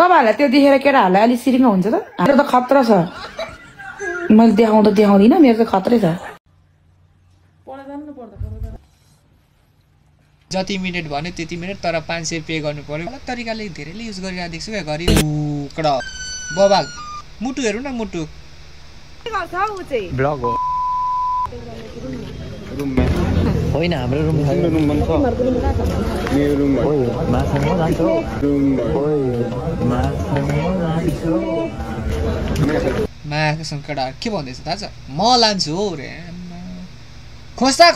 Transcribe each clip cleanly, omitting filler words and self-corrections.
तपाईहरुलाई त्यो देखेर केटाहरुलाई अलि सिरिङ हुन्छ त हाम्रो त खतरा छ मैले देखाउँदिन मेरो त खतरै छ जति मिनेट भन्यो त्यति मिनेट तर 500 पे गर्नु पर्यो अलग तरिकाले धेरैले युज गरिरा देख्छु क्या घरि कडा बबाल मुटु हेरौ न मुटु के गर्छ उ चाहिँ ब्लग हो रुममा होइन हाम्रो रुम छ रुम बन्छ मेरो रुम ओइ माछामा जान्छौ रुम ओइ माछामा जान्छौ माछा केटा के भन्दैछ थाहा छ म लान्छु हो रे खोज्दा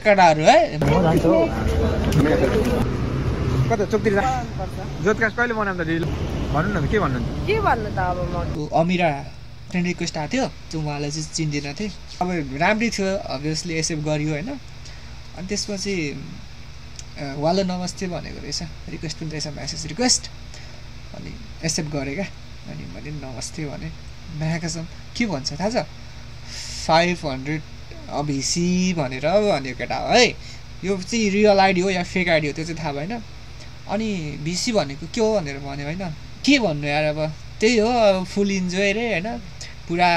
केटाहरु है म जान्छु कता चोकतिर जा जोतकास कहिले बनाउँ त रिल भन्नु न के भन्नु त अब म अमिरा फ्रेन्ड रिक्वेस्ट आएको थियो त्यो उहाँलाई चाहिँ चिन्दिन थिएँ अब राम्रै थियो अभियसली एक्सेप्ट गरियो होइन अनि त्यसपछि वालो नमस्ते भनेको रहेछ रिक्वेस्ट पनि रहेछ म्यासेज रिक्वेस्ट अनि एक्सेप्ट गरेँ क्या अनि मैले नमस्ते भने म्याकेसम के भन्छ थाहा छ 500 अभिसी भनेर भन्यो केटा है यो चाहिँ रियल आइडी हो या फेक आइडी हो त्यो चाहिँ थाहा भएन अनि भिसी भनेको के हो भनेर भन्यो होइन के भन्नु यार अब त्यही हो अब फुल इन्जोय रे होइन पुरा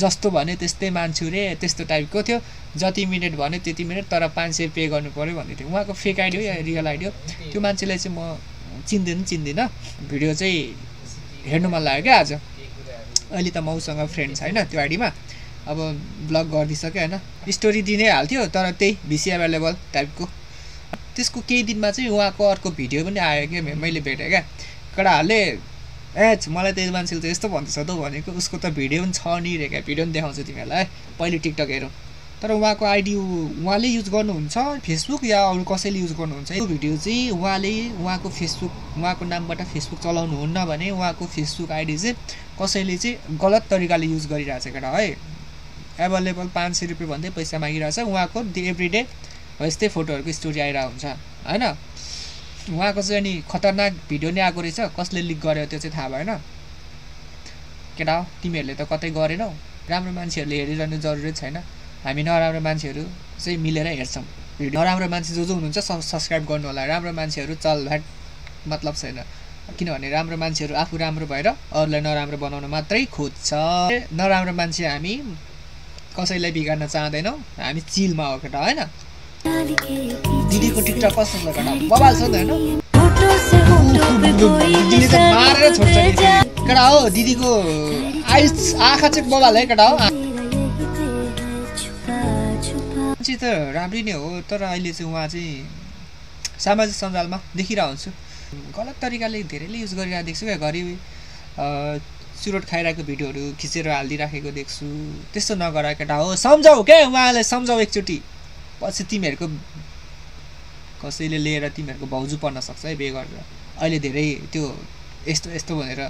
जस्तो भन्यो त्यस्तै मान्छु रे त्यस्तो टाइपको थियो जति मिनेट भन्यो त्यति मिनेट तर 500 पे गर्नु पर्यो भन्दै थियो उहाँको फेक आइडी हो या रियल आइडी हो त्यो मान्छेलाई चाहिँ म चिन्दिनँ भिडियो चाहिँ हेर्नु मन लाग्यो क्या आज अहिले त मौसँग फ्रेन्ड छैन त्यो आइडीमा अब ब्लग गरिदिइसक्यो होइन स्टोरी दिनै हाल्थ्यो तर त्यही भिसी एभाइलेबल टाइपको त्यसको केही दिनमा चाहिँ उहाँको अर्को भिडियो पनि आयो क्या मैले भेटेँ क्या केटाहरूले मलाई त यो मान्छेले त यस्तो भन्दैछ त भनेको उसको त भिडियो पनि छ नि रे क्या भिडियो पनि देखाउँछु तिमीहरूलाई पहिले टिकटक हेरौँ तर उहाँको आइडी उहाँले युज गर्नुहुन्छ फेसबुक या अरू कसैले युज गर्नुहुन्छ यो भिडियो चाहिँ उहाँको फेसबुक उहाँको नामबाट फेसबुक चलाउनु हुन्न भने उहाँको फेसबुक आइडी चाहिँ कसैले चाहिँ गलत तरिकाले युज गरिरहेछ केटा है एभाइलेबल 500 रुपियाँ भन्दै पैसा मागिरहेछ उहाँको एभ्रिडे हो यस्तै फोटोहरूको स्टोरी आइरहेको हुन्छ होइन उहाँको चाहिँ अनि खतरनाक भिडियो नै आएको रहेछ कसले लिक गर्यो त्यो चाहिँ थाहा भएन केटा हो तिमीहरूले त कतै गरेनौ राम्रो मान्छेहरूले हेरिरहनु जरुरत छैन हामी नराम्रो मान्छेहरू चाहिँ मिलेर हेर्छौँ भिडियो नराम्रो मान्छे जो हुनुहुन्छ सब्सक्राइब गर्नु होला राम्रो मान्छेहरू चल भ्याट मतलब छैन किनभने राम्रो मान्छेहरू आफू राम्रो भएर अरूलाई नराम्रो बनाउन मात्रै खोज्छ नराम्रो मान्छे हामी कसैलाई बिगार्न चाहदैनौँ हामी चिलमा हो केटा होइन दिदीको टिकटक कस्तो छ केटा बबाल छ नि होइन दिदीले त मारेर छोड्छ नि केटा हो दिदीको आँखा चाहिँ बबाल है केटा हो मान्छे त राम्रै नै हो तर अहिले चाहिँ उहाँ चाहिँ सामाजिक सञ्जालमा देखिरहेको हुन्छु गलत तरिकाले धेरैले युज गरिरहेको देख्छु क्या घरि चुरोट खाइरहेको भिडियोहरू खिचेर हालिदिइराखेको देख्छु त्यस्तो नगर केटा हो सम्झाऊ क्या उहाँलाई सम्झाऊ एकचोटि पछि तिमीहरूको कसैले लिएर तिमीहरूको भाउजू पर्न सक्छ है बे गरेर अहिले धेरै त्यो यस्तो भनेर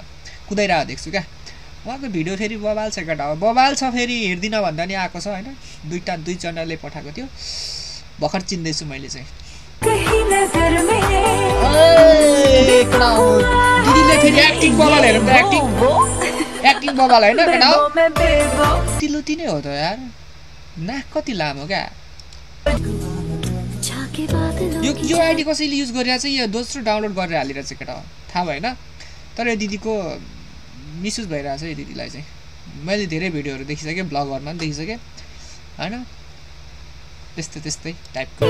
कुदाइरहेको देख्छु क्या उहाँको भिडियो फेरि बबाल छ केटा हो बबाल छ फेरि हेर्दिन भन्दा नि आएको छ होइन दुईजनाले पठाएको थियो भर्खर चिन्दैछु मैले चाहिँ दिदीले फेरि एक्टिङ बबाल हेरौँ त एक्टिङ बबाल होइन केटा हो तिलुती नै हो त यार नाक कति लामो क्या यो आइडी कसैले युज गरिरहेको छ यो दोस्रो डाउनलोड गरेर हालिरहेको छ केटा हो थाहा भएन तर यो दिदीको मिसयुज भइरहेछ यो दिदीलाई चाहिँ मैले धेरै भिडियोहरू देखिसकेँ ब्लगहरूमा पनि देखिसकेँ होइन त्यस्तै टाइपको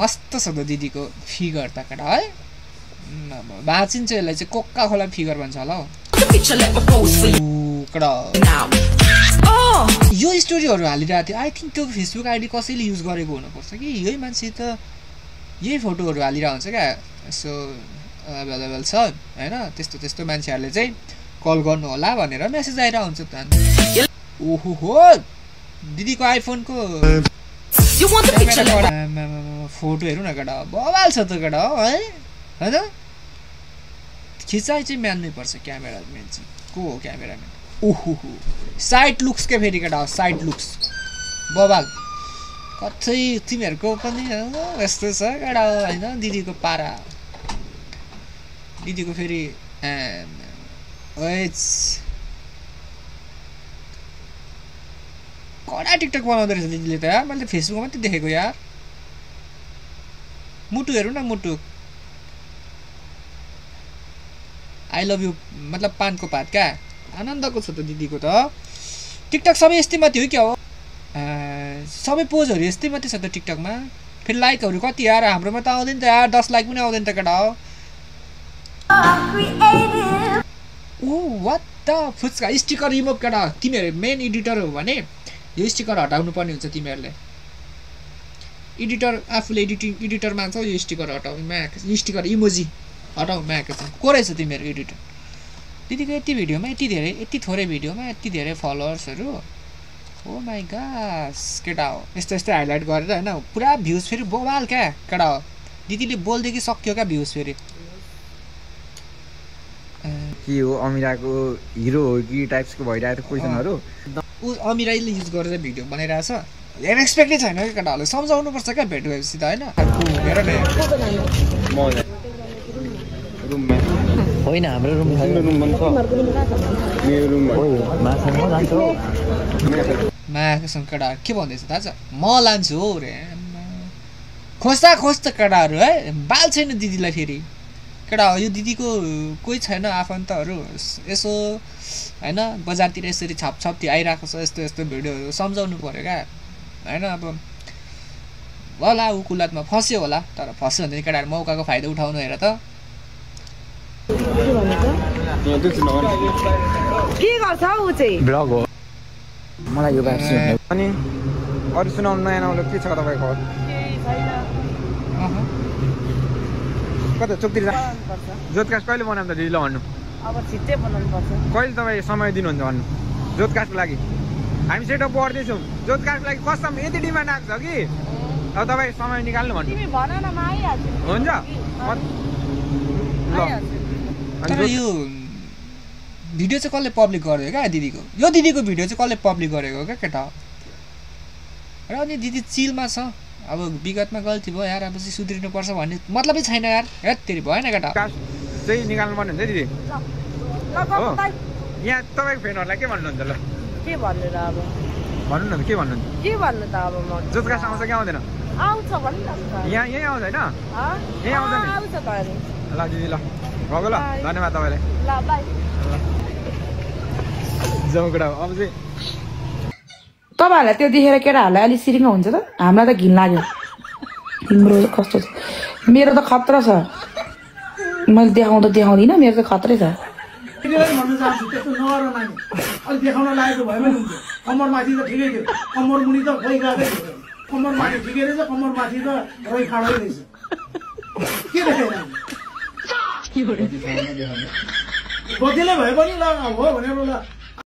मस्त छ त दिदीको फिगर त केटा है भाँचिन्छ यसलाई चाहिँ कोका खोला फिगर भन्छ होला हौ यो स्टोरीहरू हालिरहेको थियो आई थिङ्क त्यो फेसबुक आइडी कसैले युज गरेको हुनुपर्छ कि यही मान्छे त यही फोटोहरू हालिरहेको हुन्छ क्या यसो एभाइलेबल छ होइन त्यस्तो मान्छेहरूले चाहिँ कल गर्नु होला भनेर मेसेज आइरहेको हुन्छ त ओहो हो दिदीको आइफोनको फोटो हेरौँ न केटा बवाल छ त केटा हो है होइन खिचाइ चाहिँ म्यान्नै पर्छ क्यामेरा म्यान चाहिँ को हो क्यामेराम्यान ओहो साइड लुक्स के फेरि केटा हो साइड लुक्स बवाल कतै तिमीहरूको पनि यस्तो छ केटा हो होइन दिदीको पारा दिदीको फेरि कडा टिकटक बनाउँदो रहेछ दिदीले त यार मैले त फेसबुकमा मात्रै देखेको यार मुटु हेरौँ न मुटु आई लभ यु मतलब पानको पात क्या आनन्दको छ त दिदीको त टिकटक सबै यस्तै मात्रै हो क्या हो सबै पोजहरू यस्तै मात्रै छ त टिकटकमा फेरि लाइकहरू कति यार हाम्रोमा त आउँदैन त यार 10 लाइक पनि आउँदैन त केटा हो ओ what the phuchka sticker remove केटा तिमीहरू मेन एडिटर हो भने यो स्टिकर हटाउनु पर्ने हुन्छ तिमीहरूले एडिटर आफूले एडिटर मान्छौ यो स्टिकर हटाउनु स्टिकर इमोजी हटाउनु मागेको छ को रहेछ तिमीहरू एडिटर दिदीको यति भिडियोमा यति थोरै भिडियोमा यति धेरै फलोवर्सहरू ओ माई गास केटा हो यस्तो यस्तै हाइलाइट गरेर होइन पुरा भ्युज फेरि बोबाल क्या केटा हो दिदीले बोल्दै कि सक्यो क्या भ्युज फेरि के हो अमिराको हिरो हो कि टाइप्सको भइरहेको क्वेसनहरू ऊ अमिराले युज गरेर भिडियो बनाइरहेछ रेस्पेक्टै छैन क्या केटाहरूले सम्झाउनुपर्छ क्या भेट भएपछि त होइन हेर न होइन हाम्रो रुम मासँग केटाहरू के भन्दैछ थाहा छ म लान्छु हौ रे खोज्दा केटाहरू है बाल छैन दिदीलाई फेरि केटा हो यो दिदीको कोही छैन आफन्तहरू यसो होइन बजारतिर यसरी छापछाप्ती आइरहेको छ यस्तो यस्तो भिडियोहरू सम्झाउनु पऱ्यो क्या होइन अब होला ऊ कुलतमा फस्यो होला तर फस्यो भने केटाहरू मौकाको फाइदा उठाउनु हेर त के गर्छ ऊ चाहिँ ब्लग हो मलाई यो बात अनि अरू सुनाउनु नयाँ नौलो के छ तपाईँको कता चोकतिर जोतकास्ट कहिले बनाउँ त दिदीलाई भन्नु अब छिट्टै बनाउनु पर्छ कहिले तपाईँ समय दिनुहुन्छ भन्नु जोतकास्टको लागि हामी सेटअप गर्दैछौँ जोतकास्टको लागि कस्टम यति डिमान्ड आएको छ कि अब तपाईँ समय निकाल्नु भन्नु तिमी भन न म आइहाल्छु हुन्छ ल तर यो भिडियो चाहिँ कसले पब्लिक गरेको क्या दिदीको यो दिदीको भिडियो चाहिँ कसले पब्लिक गरेको क्या केटा र अनि दिदी चिलमा छ अब विगतमा गल्ती भयो यार अब चाहिँ सुध्रिनुपर्छ भन्ने मतलबै छैन यार हेत्तेरी भएन केटा चाहिँ निकाल्नु पर्ने हुन्छ दिदी हो यहाँ तपाईँको फ्रेन्डहरूलाई के भन्नुहुन्छ ल के भन्नु र अब भन्नु न के भन्नुहुन्छ के भन्नु त अब म जोतकास्ट आउँछ कि आउँदैन आउँछ भन्नु न यहाँ यहीँ आउँछ होइन यहीँ आउँछ नि आउँछ त अनि ल दिदी ल गएको ल धन्यवाद तपाईँलाई ल बाई जाउँ केटा अब चाहिँ तपाईँहरूलाई त्यो देखेर केटाहरूलाई अलिक सिरिङ हुन्छ त हामीलाई त घिन लाग्यो तिम्रो कस्तो छ मेरो त खतरा छ मैले देखाउँदिनँ मेरो त खतरै छ भन्नु चाहन्छु त्यस्तो नगर नानी अलिक देखाउन लागेको भए पनि हुन्थ्यो कम्मर माथि त ठिकै थियो कम्मर मुनि त खोइ गएकै थियो कम्मर माथि ठिकै रहेछ कम्मर माथि त रोइ खाँडै रहेछ के देखेर बत्तीले भए पनि ल हो भनेर ल